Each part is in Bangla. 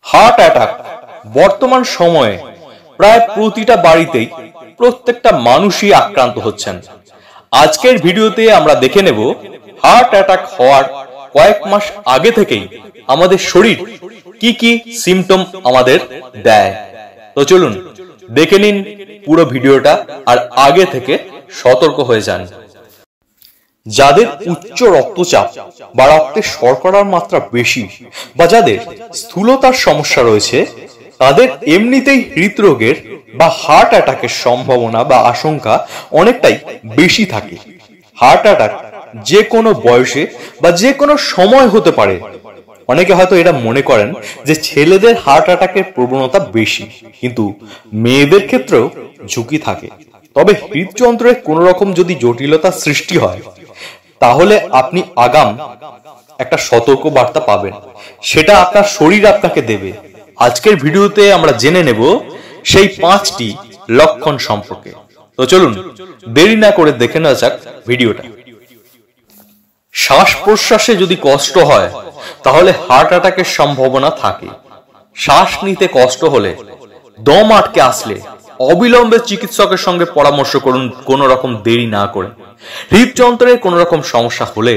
হার্ট অ্যাটাক বর্তমান সময়ে প্রায় প্রতিটা বাড়িতেই প্রত্যেকটা মানুষই আক্রান্ত হচ্ছেন। আজকের ভিডিওতে আমরা দেখে নেব হার্ট অ্যাটাক হওয়ার কয়েক মাস আগে থেকেই আমাদের শরীর কি কি সিম্পটম আমাদের দেয়। তো চলুন দেখে নিন পুরো ভিডিওটা আর আগে থেকে সতর্ক হয়ে যান। যাদের উচ্চ রক্তচাপ বা রক্তে শর্করার মাত্রা বেশি বা যাদের স্থূলতার সমস্যা রয়েছে তাদের এমনিতেই হৃদরোগের বা হার্ট অ্যাটাকের সম্ভাবনা বা আশঙ্কা অনেকটাই বেশি থাকে। হার্ট অ্যাটাক যে কোনো বয়সে বা যে কোনো সময় হতে পারে। অনেকে হয়তো এটা মনে করেন যে ছেলেদের হার্ট অ্যাটাকের প্রবণতা বেশি, কিন্তু মেয়েদের ক্ষেত্রেও ঝুঁকি থাকে। তবে হৃদযন্ত্রের কোন রকম যদি জটিলতা সৃষ্টি হয় তাহলে আপনি আগাম একটা সতর্ক বার্তা পাবেন, সেটা আপনার শরীর আপনাকে দেবে। আজকের ভিডিওতে আমরা জেনে নেব সেই 5টি লক্ষণ সম্পর্কে। তো চলুন দেরি না করে দেখে নেওয়া যাক ভিডিওটা। শ্বাস প্রশ্বাসে যদি কষ্ট হয় তাহলে হার্ট অ্যাটাকের সম্ভাবনা থাকে। শ্বাস নিতে কষ্ট হলে, দম আটকে আসলে অবিলম্বে চিকিৎসকের সঙ্গে পরামর্শ করুন, কোনো রকম দেরি না করে। হৃদযন্ত্রের কোনো রকম সমস্যা হলে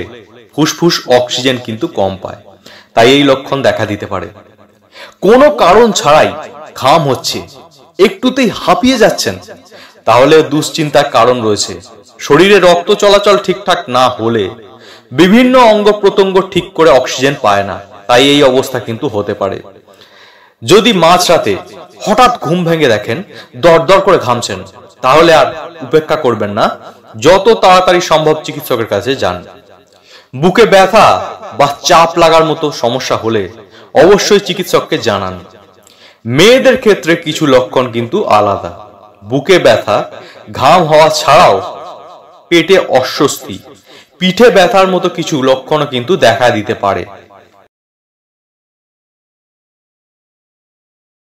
ফুসফুস অক্সিজেন কিন্তু কম পায়, তাই এই লক্ষণ দেখা দিতে পারে। কোনো কারণ ছাড়াই ঘাম হচ্ছে, একটুতেই হাঁপিয়ে যাচ্ছেন, তাহলে দুশ্চিন্তার কারণ রয়েছে। শরীরে রক্ত চলাচল ঠিকঠাক না হলে বিভিন্ন অঙ্গ প্রত্যঙ্গ ঠিক করে অক্সিজেন পায় না, তাই এই অবস্থা কিন্তু হতে পারে। যদি মাঝরাতে হঠাৎ ঘুম ভেঙে দেখেন দরদর করে ঘামছেন, তাহলে আর উপেক্ষা করবেন না, যত তাড়াতাড়ি সম্ভব চিকিৎসকের কাছে যান। বুকে ব্যথা বা চাপ লাগার মতো সমস্যা হলে অবশ্যই চিকিৎসককে জানান। মেয়েদের ক্ষেত্রে কিছু লক্ষণ কিন্তু আলাদা। বুকে ব্যথা, ঘাম হওয়া ছাড়াও পেটে অস্বস্তি, পিঠে ব্যথার মতো কিছু লক্ষণও কিন্তু দেখা দিতে পারে।